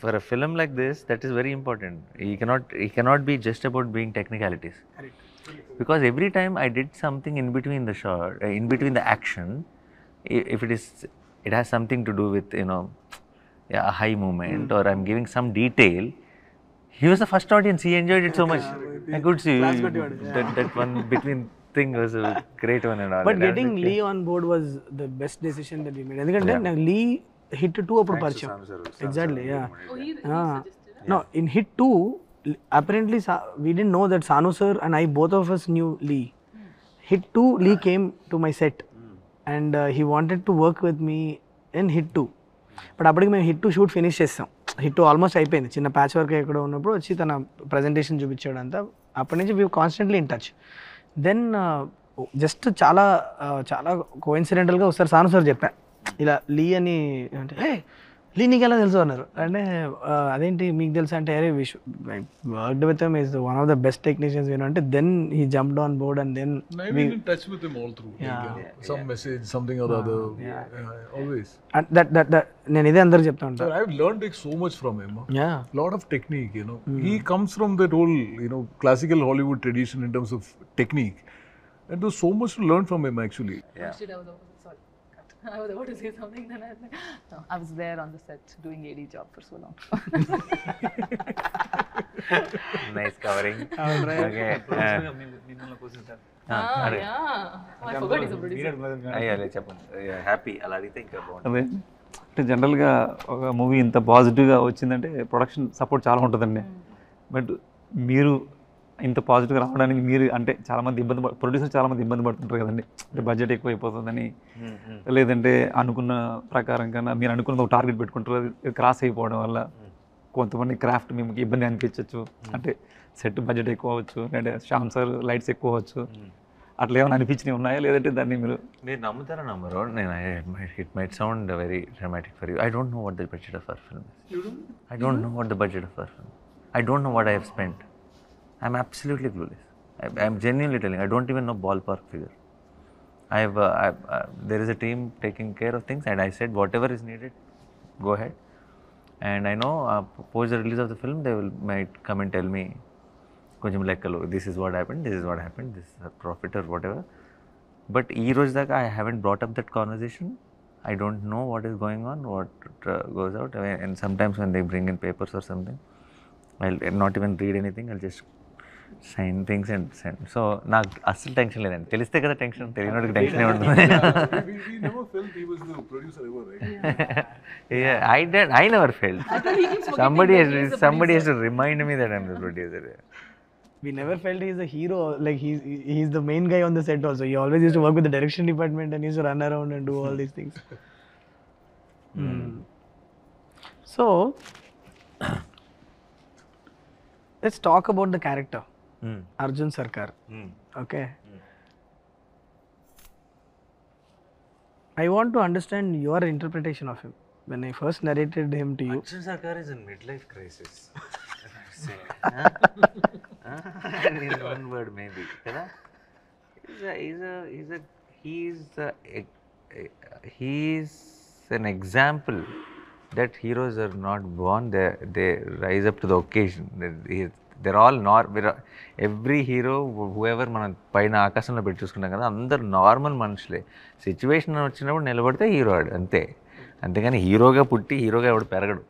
For a film like this, that is very important. He cannot be just about being technicalities. Correct. Because every time I did something in between the shot, in between the action, if it has something to do with, you know, a high movement, or I'm giving some detail, he was the first audience. He enjoyed it so much. I could see that one between thing was a great one and all. But getting Lee on board was the best decision that we made. ఎందుకంటే నాకు లీ hit 2 అప్పుడు పరిచయం. Exactly, yeah. No, in hit 2 apparently we didn't know that Sanu sir and I, both of us knew Lee. Hit 2 Lee came to my set and he wanted to work with me in hit 2. But అప్పటికి మేము hit 2 shoot finish చేస్తాం. Hit 2 almost అయిపోయింది. చిన్న patch work ఎక్కడ ఉన్నప్పుడు వచ్చి తన presentation చూపించాడు అంతా. అప్పటి నుంచి we constantly in touch. Then just చాలా కోఇన్సిడెంటల్గా ఒకసారి సాను సార్ చెప్పా ఇలా లీ అని, అంటే హే లీ నీకు ఎలా తెలుసు అన్నారు. అంటే అదేంటి మీకు తెలుసు అంటే అరే worked with him is one of the best technicians అంటే then he jumped on board and then I've been in touch with him all through. Some message, something or the other. Always. that నేను ఇదే అందరికి చెప్తా ఉంటాను. So I've learned like so much from him. Yeah. Lot of technique, you know. He comes from that whole, you know, classical Hollywood tradition in terms of technique. And there's so much to learn from him actually. I was about to say something, then I was like, no, I was there on the set doing AD job for so long. Nice covering. All right. Okay. మిమ్మల్ని question sir అయ్యాలి చెప్పండి happy అలా అడిగితే ఇంకా బాగుంటుంది. అదే అంటే జనరల్గా ఒక మూవీ ఇంత పాజిటివ్గా వచ్చిందంటే ప్రొడక్షన్ సపోర్ట్ చాలా ఉంటుందండి. బట్ మీరు ఇంత పాజిటివ్గా రావడానికి మీరు అంటే చాలామంది ప్రొడ్యూసర్ చాలామంది ఇబ్బంది పడుతుంటారు కదండి. అంటే బడ్జెట్ ఎక్కువ అయిపోతుందని, లేదంటే అనుకున్న ప్రకారం కన్నా మీరు అనుకున్న ఒక టార్గెట్ పెట్టుకుంటారు, అది క్రాస్ అయిపోవడం వల్ల కొంతమంది క్రాఫ్ట్ మీకు ఇబ్బంది అనిపించవచ్చు. అంటే సెట్ బడ్జెట్ ఎక్కువ అవ్వచ్చు, లేదంటే శ్యామ్ సార్ లైట్స్ ఎక్కువ అవ్వచ్చు. అట్లా ఏమైనా అనిపించినవి ఉన్నాయా, లేదంటే దాన్ని మీరు నమ్ముతారా నమ్మరు? నేను it might sound very dramatic for you. I don't know what the budget of our film. I don't know what the budget of our film. I don't know what I have spent. I'm absolutely clueless. I'm genuinely telling. I don't even know ballpark figure. There is a team taking care of things, and I said whatever is needed, go ahead. And I know post the release of the film, they might come and tell me, కొంచెం లెక్కలు, this is what happened, this is what happened, this is a profit or whatever. But ఈ రోజు దాకా I haven't brought up that conversation. I don't know what is going on, what goes out. And sometimes when they bring in papers or something, I'll not even read anything. I'll just sign things and send. So నాకు అస్సలు tension లేదండి. తెలిస్తే కదా tension, తెలియనోడికి tension ఉంటుంది. We never felt he was the producer ever, right? Yeah, I never felt. Somebody has to remind me that I'm the producer. We never felt he's a hero. Like he's the main guy on the set also. He always used to work with the direction department and used to run around and do all these things. So let's talk about the character, Arjun Sarkar. Okay. I want to understand your interpretation of him. When I first narrated him to you, Arjun Sarkar is in midlife crisis. In one word maybe, kada? He's an example that heroes are not born, they rise up to the occasion. They're all every hero, whoever మనం పైన ఆకాశంలో పెట్టి చూసుకుంటాం కదా, అందరు normal మనుషులే. Situation వచ్చినప్పుడు నిలబడితే హీరో ఆడు అంతే. అంతేగాని హీరోగా పుట్టి హీరోగా ఎవడు పెరగడు.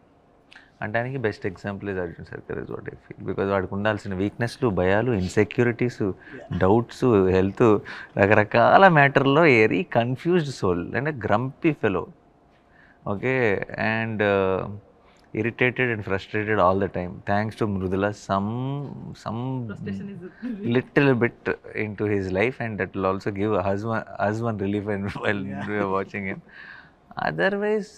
అంటానికి best example is Arjun Sarkar is what I feel. Because వాడికి ఉండాల్సిన వీక్నెస్లు, భయాలు, ఇన్సెక్యూరిటీస్, డౌట్స్, హెల్త్, రకరకాల మ్యాటర్లో very confused soul and grumpy fellow. Okay, and irritated and frustrated all the time. Thanks to Mrudula, some little bit into his life, and that will also give us one relief while we are watching him. Otherwise,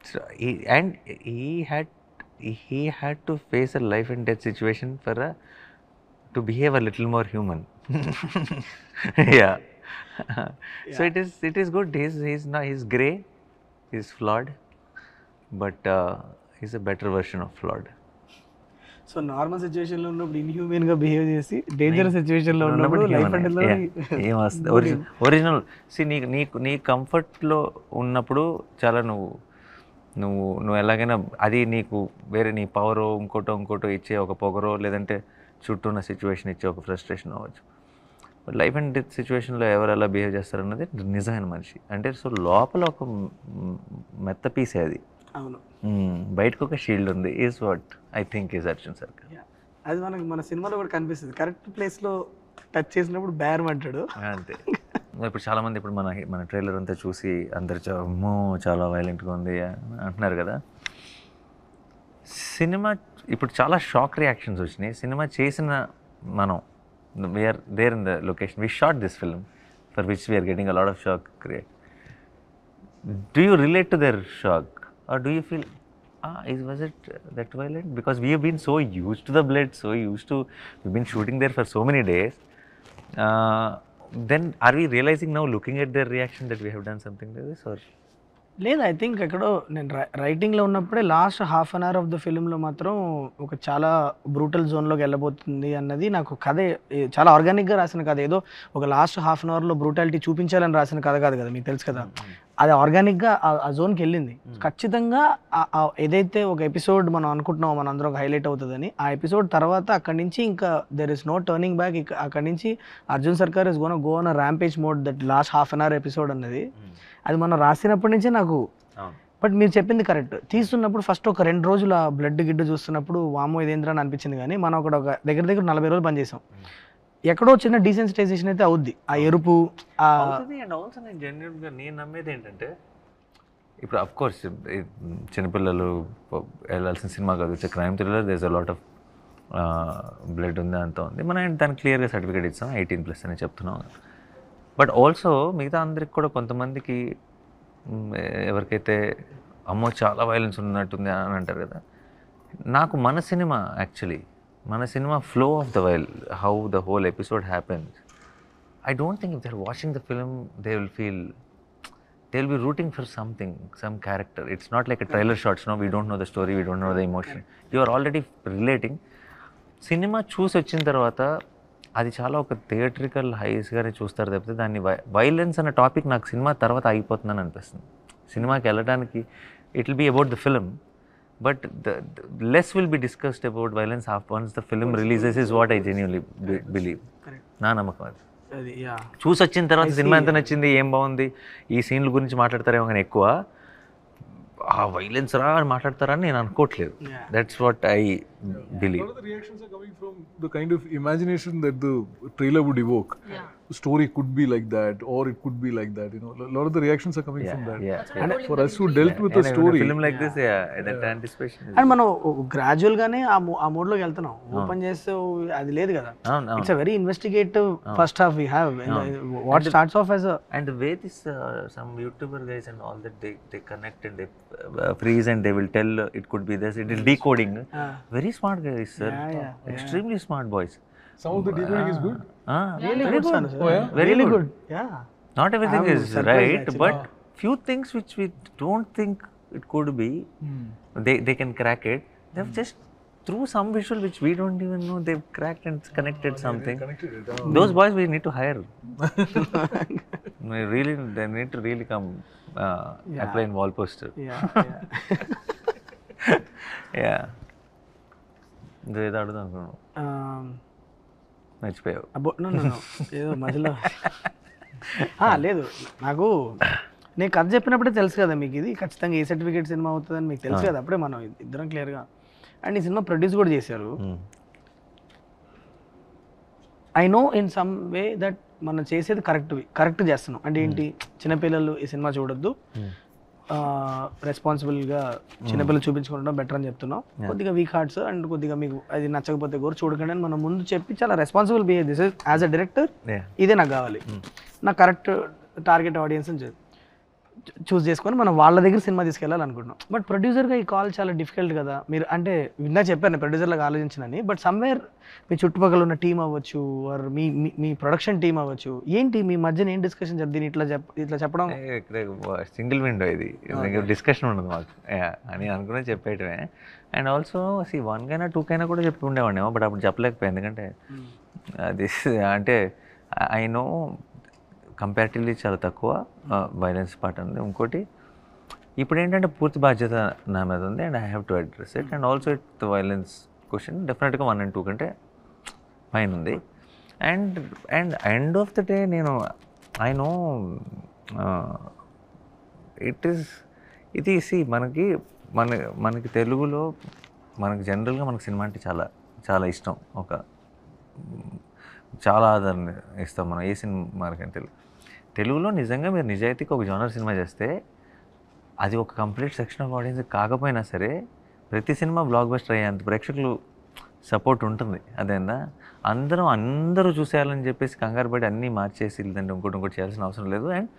so he had to face a life and death situation to behave a little more human. Yeah. So it is good. He's grey. He's flawed, but he's a better version of flawed. So normal situation లో ఉన్నప్పుడు inhuman గా behave చేసి, dangerous situation లో ఉన్నప్పుడు life and ఏమొస్తుంది original. నీ కంఫర్ట్లో ఉన్నప్పుడు చాలా నువ్వు ఎలాగైనా అది నీకు వేరే నీ పవరో ఇంకోటో ఇచ్చే ఒక పొగరో, లేదంటే చుట్టూ ఉన్న సిచ్యువేషన్ ఇచ్చే ఒక ఫ్రస్ట్రేషన్ అవ్వచ్చు. బట్ లైఫ్ అండ్ డెత్ సిచ్యువేషన్లో ఎవరు ఎలా బిహేవ్ చేస్తారన్నది నిజమైన మనిషి అంటే. సో లోపల ఒక మెత్త పీసే అది. అవును, బయటకు ఒక షీల్డ్ ఉంది. Is what I think is Arjun Sarkar. అది మనకి మన సినిమాలో కూడా కనిపిస్తుంది. కరెక్ట్ ప్లేస్లో టచ్ చేసినప్పుడు బేరం అంటాడు అంతే. ఇప్పుడు చాలామంది ఇప్పుడు మన ట్రైలర్ అంతా చూసి అందరు చాలా వైలెంట్గా ఉంది అంటున్నారు కదా. సినిమా ఇప్పుడు చాలా షాక్ రియాక్షన్స్ వచ్చినాయి. సినిమా చేసిన మనం, we are there in the location. We shot this film for which we are getting a lot of shock create. Do you relate to their shock, or do you feel was it that violent? Because we have been so used to the blood, we've been shooting there for so many days. Then are we realizing now, looking at their reaction, that we have done something like this? Or లేదు, I think ఎక్కడో నేను రైటింగ్లో ఉన్నప్పుడే last half an hour of the ఫిలింలో మాత్రం ఒక చాలా brutal జోన్లోకి వెళ్ళబోతుంది అన్నది నాకు కథ చాలా ఆర్గానిక్గా రాసిన కథ. ఏదో ఒక లాస్ట్ హాఫ్ అన్ అవర్లో బ్రూటాలిటీ చూపించాలని రాసిన కథ కాదు కదా, మీకు తెలుసు కదా. అది ఆర్గానిక్గా ఆ జోన్కి వెళ్ళింది. ఖచ్చితంగా ఏదైతే ఒక ఎపిసోడ్ మనం అనుకుంటున్నామో మన అందరం ఒక హైలైట్ అవుతుందని, ఆ ఎపిసోడ్ తర్వాత అక్కడి నుంచి ఇంకా there is no turning back. అక్కడి నుంచి Arjun Sarkar is gonna go on a rampage mode. That last half an hour episode అన్నది అది మనం రాసినప్పటి నుంచే నాకు బట్ మీరు చెప్పింది కరెక్ట్. తీస్తున్నప్పుడు ఫస్ట్ ఒక 2 రోజులు ఆ బ్లడ్ గిడ్డు చూస్తున్నప్పుడు వామో ఇదేంద్రా అని అనిపించింది, కానీ మనం అక్కడ ఒక దగ్గర 40 రోజులు పనిచేసాం. ఎక్కడో చిన్న డీసెన్సిటైజేషన్ అయితే అవుద్ది, ఆ ఎరుపు అవుతుంది. అండ్ ఆల్సో నేను జెన్యున్గా నేను నమ్మేది ఏంటంటే, ఇప్పుడు అఫ్ కోర్స్ చిన్నపిల్లలు వెళ్ళాల్సిన సినిమా కాదు, it's crime thriller, there is a lot of blood ఉంది, అంతా ఉంది. మనం దానికి క్లియర్గా సర్టిఫికేట్ ఇస్తాం 18+ అని చెప్తున్నాం. బట్ ఆల్సో మిగతా అందరికి కూడా కొంతమందికి ఎవరికైతే అమ్మో చాలా వైలెన్స్ ఉన్నట్టుంది అని అంటారు కదా, నాకు మన సినిమా యాక్చువల్లీ మన cinema flow of the while, how the whole episode happens, I don't think if they're watching the film, they will be rooting for something, some character. It's not like a trailer shots, no, we don't know the story, we don't know the emotion. You are already relating. Cinema చూసి వచ్చిన తర్వాత అది చాలా ఒక theatrical హైస్గానే చూస్తారు తప్పితే దాన్ని violence అనే టాపిక్ నాకు సినిమా తర్వాత అయిపోతుందని అనిపిస్తుంది. సినిమాకి వెళ్ళడానికి it will be about the film, but the less will be discussed about violence once the film releases is what I genuinely believe. నా నమ్మకం అది. చూసి వచ్చిన తర్వాత సినిమా ఎంత నచ్చింది, ఏం బాగుంది, ఈ సీన్ల గురించి మాట్లాడతారేమో కానీ ఎక్కువ ఆ వైలెన్స్ రా అని మాట్లాడతారని నేను అనుకోవట్లేదు. That's what I believe. A lot of the reactions are coming from the kind of imagination that the trailer would evoke. The story could be like that, or it could be like that. You know, a lot of the reactions are coming from that. And for us who dealt with the story, film like this, that anticipation. And మనం gradual గానే ఆ mode లోకి వెళ్తున్నాం. Open చేస్తే అది లేదు కదా, it's a very investigative first half we have. What starts off as and the way this some YouTuber guys and all that they connect and they freeze and they will tell it could be this, it is decoding. Very smart guys, sir. Extremely smart boys. some of the decoding is good. really good. Very really good. good. Yeah. Not everything I'm is surprised right, actually. but few things which we don't think it could be, they can crack it. They've just through some visual which we don't even know, they've cracked and connected something. Those boys we need to hire. They need to really come apply in wall poster. Yeah. ఏదో అడుగుదాం అనుకున్నాను, మర్చిపోయావు. ఏదో మధ్యలో లేదు, నాకు నేను కథ చెప్పినప్పుడే తెలుసు కదా మీకు ఇది ఖచ్చితంగా ఏ సర్టిఫికేట్ సినిమా అవుతుందని మీకు తెలుసు కదా, అప్పుడే మనం ఇద్దరం క్లియర్గా. అండ్ ఈ సినిమా ప్రొడ్యూస్ కూడా చేశారు. I know in some way that మనం చేసేది కరెక్ట్ చేస్తున్నాం. అంటే ఏంటి, చిన్నపిల్లలు ఈ సినిమా చూడొద్దు, రెస్పాన్సిబుల్గా చిన్నపిల్లలు చూపించుకుంటాం బెటర్ అని చెప్తున్నాం. కొద్దిగా వీక్ హార్ట్స్ అండ్ కొద్దిగా మీకు అది నచ్చకపోతే కూడా చూడకండి అని మనం ముందు చెప్పి చాలా responsible behave. This is as a director ఇదే నాకు కావాలి, నాకు కరెక్ట్ టార్గెట్ ఆడియన్స్ అని చూస్ చేసుకొని మనం వాళ్ళ దగ్గర సినిమా తీసుకెళ్ళాలనుకుంటున్నాం. బట్ ప్రొడ్యూసర్గా ఈ కాల్ చాలా డిఫికల్ట్ కదా. మీరు అంటే విన్నా చెప్పాను ప్రొడ్యూసర్లకు ఆలోచించినని, బట్ సమ్వేర్ మీ చుట్టుపక్కల ఉన్న టీం అవ్వచ్చు, ఆర్ మీ ప్రొడక్షన్ టీం అవ్వచ్చు, ఏంటి మీ మధ్యన ఏం డిస్కషన్ దీన్ని ఇట్లా చెప్పడం? సింగిల్ విండో ఇది, డిస్కషన్ ఉండదు మాకు అని అనుకునే చెప్పేయటమే. అండ్ ఆల్సో వన్ కైనా 2 కైనా కూడా చెప్పి ఉండేవాడినేమో, బట్ అప్పుడు చెప్పలేకపోయాను. ఎందుకంటే అది అంటే ఐ నో కంపారిటివ్లీ చాలా తక్కువ వైలెన్స్ పార్ట్ ఉంది. ఇంకోటి ఇప్పుడు ఏంటంటే పూర్తి బాధ్యత నా మీద ఉంది, and I have to address it. And also it violence question డెఫినెట్గా 1 and 2 కంటే పైన ఉంది. And end of the day నేను ఐ నో ఇది మనకి తెలుగులో మనకి జనరల్గా మనకి సినిమా అంటే చాలా చాలా ఇష్టం, చాలా ఆదరణ ఇస్తాం మనం ఏ సినిమాకి. తెలుగులో నిజంగా మీరు నిజాయితీకి ఒక జోనర్ సినిమా చేస్తే అది ఒక కంప్లీట్ సెక్షన్ ఆఫ్ ఆడియన్స్ కాకపోయినా సరే ప్రతి సినిమా బ్లాక్ బస్టర్ అయ్యేంత ప్రేక్షకులు సపోర్ట్ ఉంటుంది. అదేనా అందరూ చూసేయాలని చెప్పేసి కంగారు పడి అన్నీ మార్చేసి లేదంటే ఇంకోటి చేయాల్సిన అవసరం లేదు. అండ్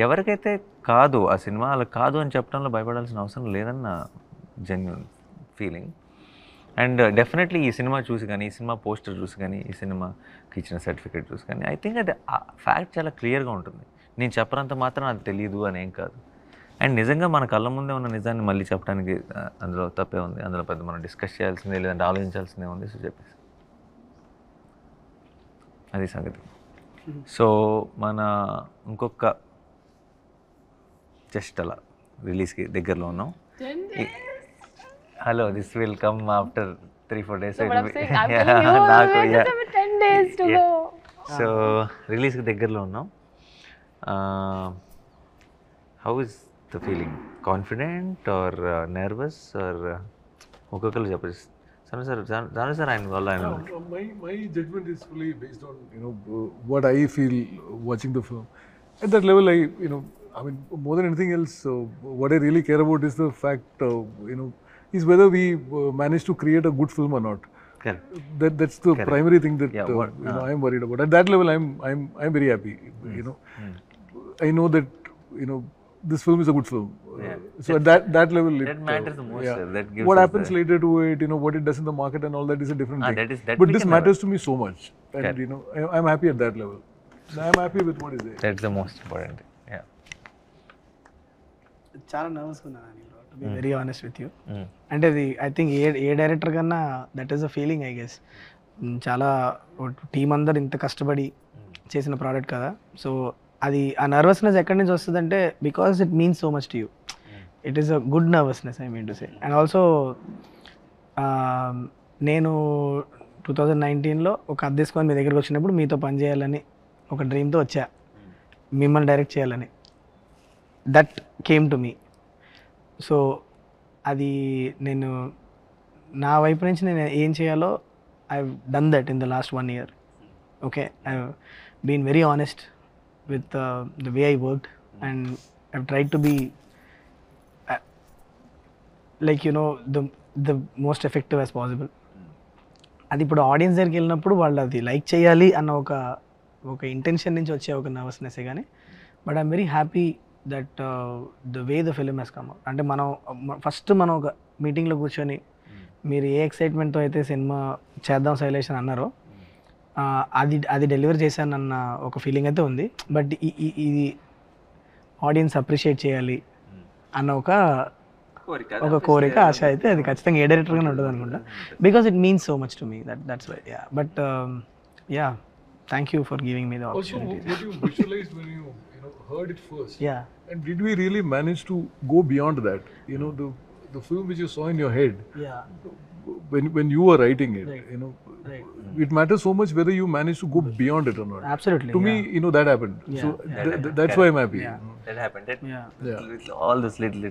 ఎవరికైతే కాదు ఆ సినిమా అలా కాదు అని చెప్పడంలో భయపడాల్సిన అవసరం లేదన్న జెన్యూన్ ఫీలింగ్. అండ్ డెఫినెట్లీ ఈ సినిమా చూసి కానీ, ఈ సినిమా పోస్టర్ చూసి కానీ, ఈ సినిమాకి ఇచ్చిన సర్టిఫికేట్ చూసి కానీ ఐ థింక్ అది ఫ్యాక్ట్ చాలా క్లియర్గా ఉంటుంది. నేను చెప్పనంత మాత్రం అది తెలియదు అని ఏం కాదు. అండ్ నిజంగా మన కళ్ళ ముందే ఉన్న నిజాన్ని మళ్ళీ చెప్పడానికి అందులో తప్పే ఉంది, అందులో పెద్ద మనం డిస్కస్ చేయాల్సిందే లేదంటే ఆలోచించాల్సిందే ఉంది. సో చెప్పేసి అది సంగతి. సో మన ఇంకొక జస్ట్ అలా రిలీజ్కి దగ్గరలో ఉన్నాం. Hello, this will come after 3-4 days. So రిలీజ్కి దగ్గరలో ఉన్నాం. How is the feeling? Confident or nervous or ఒక్కొక్కరు చెప్పచ్చు. జాను సార్ ఆయన వల్ల ఆయన My judgment is fully based on what I feel watching the film. At that level, I mean, more than anything else, what I really care about is the fact, is whether we manage to create a good film or not. Correct. That's the primary thing that Yeah, I'm worried about. At that level, I'm very happy. I know that this film is a good film. So at that level, that matters the most. Sir. That gives what us happens later to it, what it does in the market and all that is a different thing. that But we this can matters to me so much, and I'm happy at that level. I'm happy with what is there. That's the most important. Yeah. చాలా నర్వస్గా ఉన్నాను to be very honest with you. అంటే అది I think A director కన్నా that is a feeling I guess. చాలా team అందరు ఇంత కష్టపడి చేసిన ప్రోడక్ట్ కదా. సో అది ఆ నర్వస్నెస్ ఎక్కడి నుంచి వస్తుందంటే because it means so much to you. It is a good nervousness I mean to say. And also నేను 2019లో ఒక అద్దె తీసుకొని మీ దగ్గరికి వచ్చినప్పుడు మీతో పని చేయాలని ఒక డ్రీమ్తో వచ్చా, మిమ్మల్ని డైరెక్ట్ చేయాలని. That came to me. So అది నేను నా వైపు నుంచి నేను ఏం చేయాలో I done that in the last 1 year. Okay, I been very honest with the way I worked, and I've tried to be like the most effective as possible. అది ఇప్పుడు ఆడియన్స్ దగ్గరికి వెళ్ళినప్పుడు వాళ్ళు అది లైక్ చేయాలి అన్న ఒక ఇంటెన్షన్ నుంచి వచ్చే ఒక నర్వస్నెస్సే కానీ, but I'm very happy that the way the film has come out. అంటే ఫస్ట్ మనం ఒక మీటింగ్లో కూర్చొని మీరు ఏ ఎక్సైట్మెంట్తో అయితే సినిమా చేద్దాం శైలేష్ అని అన్నారో అది డెలివర్ చేశానన్న ఒక ఫీలింగ్ అయితే ఉంది. బట్ ఇది ఆడియన్స్ అప్రిషియేట్ చేయాలి అన్న ఒక కోరిక, ఆశ అయితే అది ఖచ్చితంగా ఏ డైరెక్టర్గానే ఉంటుంది అనుకుంటా. Because it means so much to me that's why. Yeah, but yeah, thank you for giving me the opportunity. What you visualized when you heard it first, Yeah. and did we really manage to go beyond that? The film which you saw in your head Yeah. when you were writing it, Right. it matters so much whether you manage to go beyond it or not. Absolutely. To me, that happened. So that's why I'm happy. That happened. Yeah. All this little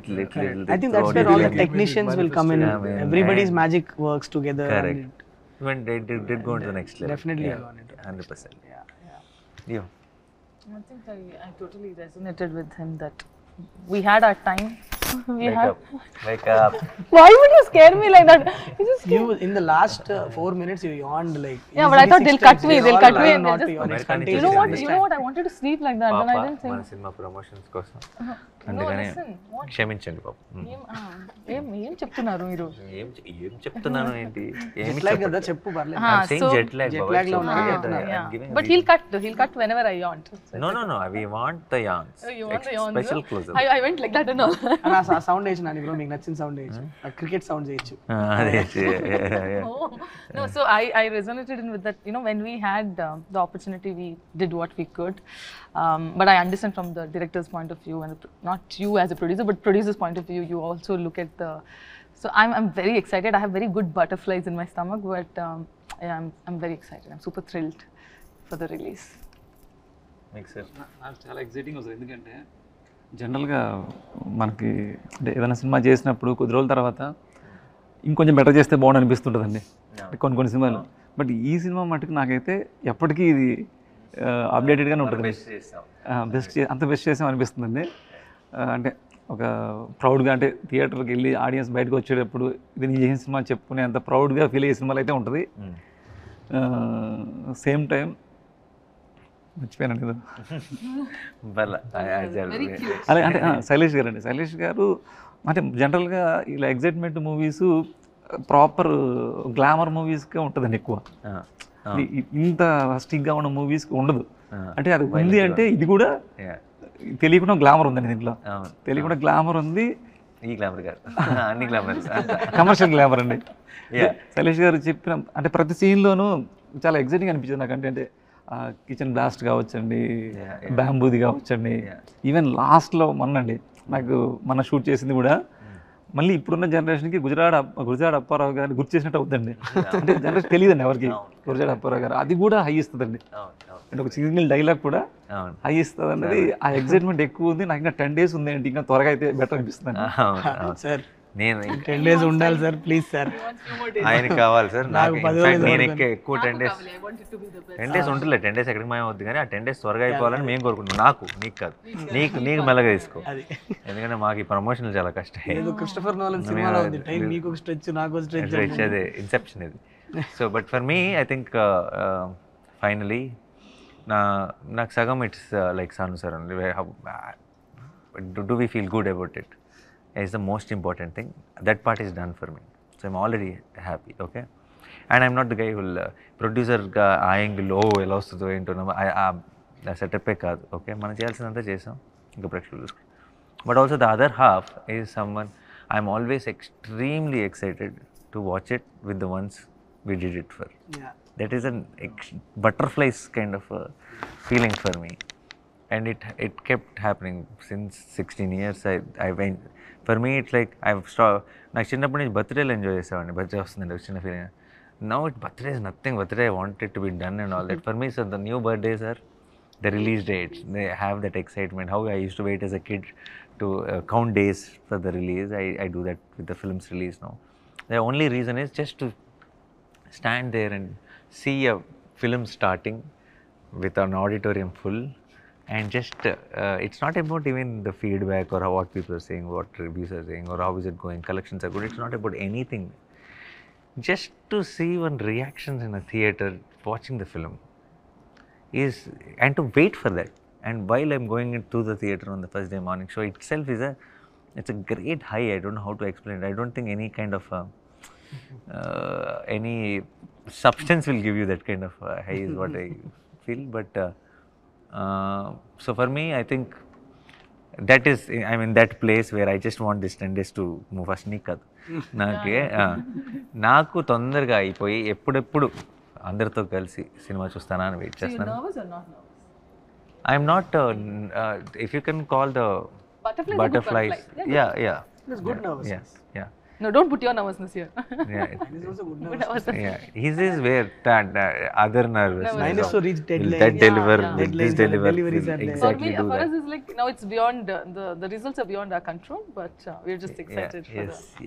I think that's where all the technicians will come in. Everybody's magic works together. Correct. And When they did go to the next level. Definitely Yeah. go on it. 100%. Yeah. You. I think I totally resonated with him that we had our time. Wake up. Why would you scare me like that? You just You in the last 4 minutes you yawned like. Yeah, but I thought they'll cut me. They'll cut me and not they'll to just. yawn. It's American You contagious. know what? I wanted to sleep like that, then I didn't మన think. Cinema promotions కోసం No, అందుకని listen. What? క్షమించండి పాప. ఏం చెప్తున్నారు మీరు? ఏం చెప్తున్నాను ఏంటి? Jet lag కదా చెప్పు పర్లేదు. I'm saying so- jet lag. jet Baba. lag లో So, ఉన్నారు yeah, చెప్తున్నారు. I'm giving a But he'll cut whenever I yawned. No. We want the yawns. Oh, you want the yawns? Special close up. I went like that and all. అని ఆ sound వేసిన bro, మీకు నచ్చిన sound వేయచ్చు, cricket sound చేయొచ్చు. అదే Oh. No, so I resonated in with that. When we had the opportunity, we did what we could. But I understand from the director's point of view, and not you as a producer, but producer's point of view, you also look at the. So I'm very excited. I have very good butterflies in my stomach, but yeah, I'm very excited. I'm super thrilled for the release. మీకు sir నాకు చాలా exciting వస్తుంది. ఎందుకంటే జనరల్గా మనకి అంటే ఏదైనా cinema చేసినప్పుడు కొద్ది రోజుల తర్వాత ఇంకొంచెం బెటర్ చేస్తే బాగుండు అనిపిస్తుంటుందండి కొన్ని సినిమాలు. బట్ ఈ సినిమా మటుకు నాకైతే ఎప్పటికీ ఇది అప్డేటెడ్గానే ఉంటుంది. అంత బెస్ట్ చేసాం అనిపిస్తుందండి. అంటే ఒక ప్రౌడ్గా, అంటే థియేటర్కి వెళ్ళి ఆడియన్స్ బయటకు వచ్చేటప్పుడు ఇది నేను చేసిన సినిమా చెప్పుకునే అంత ప్రౌడ్గా ఫీల్ అయ్యే సినిమాలు అయితే ఉంటుంది. సేమ్ టైం మర్చిపోయాను కదా. అదే అంటే శైలేష్ గారు అండి. శైలేష్ గారు అంటే జనరల్గా ఇలా ఎగ్జైట్మెంట్ మూవీస్ ప్రాపర్ గ్లామర్ మూవీస్కే ఉంటుందండి ఎక్కువ. ఇంత రస్టిక్గా ఉన్న మూవీస్కి ఉండదు. అంటే అది ఉంది అంటే ఇది కూడా తెలియకుండా గ్లామర్ ఉందండి దీంట్లో. తెలియకుండా గ్లామర్ ఉంది. ఈ గ్లామర్ కాదు, అన్ని గ్లామర్, కమర్షియల్ గ్లామర్ అండి. శైలేష్ గారు చెప్పిన అంటే ప్రతి సీన్లోనూ చాలా ఎగ్జైటింగ్ అనిపించింది నాకు. అంటే కిచెన్ బ్లాస్ట్ కావచ్చండి, బ్యాంబూది కావచ్చండి, ఈవెన్ లాస్ట్లో మొన్నండి నాకు మన షూట్ చేసింది కూడా మళ్ళీ ఇప్పుడున్న జనరేషన్కి గురజాడ అప్పారావు గారిని గుర్తు చేసినట్టు అవుతుందండి. అంటే జనరేషన్ తెలియదండి ఎవరికి గురజాడ అప్పారావు గారు. అది కూడా హై ఇస్తుందండి. అంటే ఒక సింగిల్ డైలాగ్ కూడా అవును హై ఇస్తుంది అన్నది ఆ ఎక్సైట్మెంట్ ఎక్కువ ఉంది. నాకు ఇంకా 10 days ఉంది ఏంటి, ఇంకా త్వరగా అయితే బెటర్ అనిపిస్తుంది. అవును అవును సార్ నేను 10 days ఉండాలి సార్ ప్లీజ్ సార్. ఆయనకి కావాలి సార్. నాకు 10 in fact రోజులు నేను పడుతుంది. ఎక్కువ 10 days 10 days ఉంటుందిలే. 10 days ఎక్కడికి మాయం అవుద్ది కానీ ఆ 10 days త్వరగా అయిపోవాలని మేము కోరుకుంటున్నాం. నాకు నీకు కాదు, నీకు మెల్లగా తీసుకో. అది ఎందుకంటే మాకు ఈ ప్రమోషన్లు చాలా కష్టం. ఏదో క్రిస్టోఫర్ నోలన్ సినిమాలో ఉంది, టైం మీకు ఒక స్ట్రెచ్ నాకు స్ట్రెచ్. ఇచ్చేది ఇన్సెప్షన్ ఇది. So but for me I think finally నాకు సగం it's like Sanu sir only. Do we feel good about it is the most important thing. That part is done for me. So I'm already happy, okay? And I'm not the guy who will producer ga angle ఎలా వస్తుందో ఏంటో ఆ సెటప్పే కాదు. Okay మనం చేయాల్సినంత చేసాం, ఇంకా ప్రేక్షకులు. But also the other half is someone I'm always extremely excited to watch it with the ones we did it for. That is an butterflies kind of a feeling for me. And it kept happening since 16 years. I went, for me it's like I've stopped. నాకు చిన్నప్పటి నుంచి బర్త్డేలు enjoy చేసేవాడిని. Birthday వస్తుందండి చిన్న feeling. Now it birthday is nothing. Birthday I want it to be done and all that. For me so the new birthdays are the release dates. They have that excitement. How I used to wait as a kid to count days for the release. I do that with the film's release now. The only reason is just to stand there and see a film starting with an auditorium full. And just, it's not about even the feedback or what people are saying, what reviews are saying, or how is it going, collections are good. It's not about anything. Just to see one reactions in a theater watching the film is, and to wait for that. And while I'm going into the theater on the first day morning show itself is it's a great high. I don't know how to explain it. I don't think any kind of any substance will give you that kind of high is what I feel. But so for me, I think that is, I'm in that place where I just want this 10 days to move fast. నాకు తొందరగా అయిపోయి ఎప్పుడెప్పుడు అందరితో కలిసి cinema చూస్తానా అని wait చేస్తాను. I'm not, if you can call the butterflies. Yeah. It's good nervousness. Yeah. No, don't put your nervousness here. Yeah. It is also good Good nervousness. nervousness. Yeah. His is where that other nervousness. Mine is to reach Will deadline. that deliver? Yeah. Will this Deadlines and deliver? deliveries Will are there. For exactly me, do for that. us, it's like now it's beyond the results are beyond our control, but we're just excited for Yes. the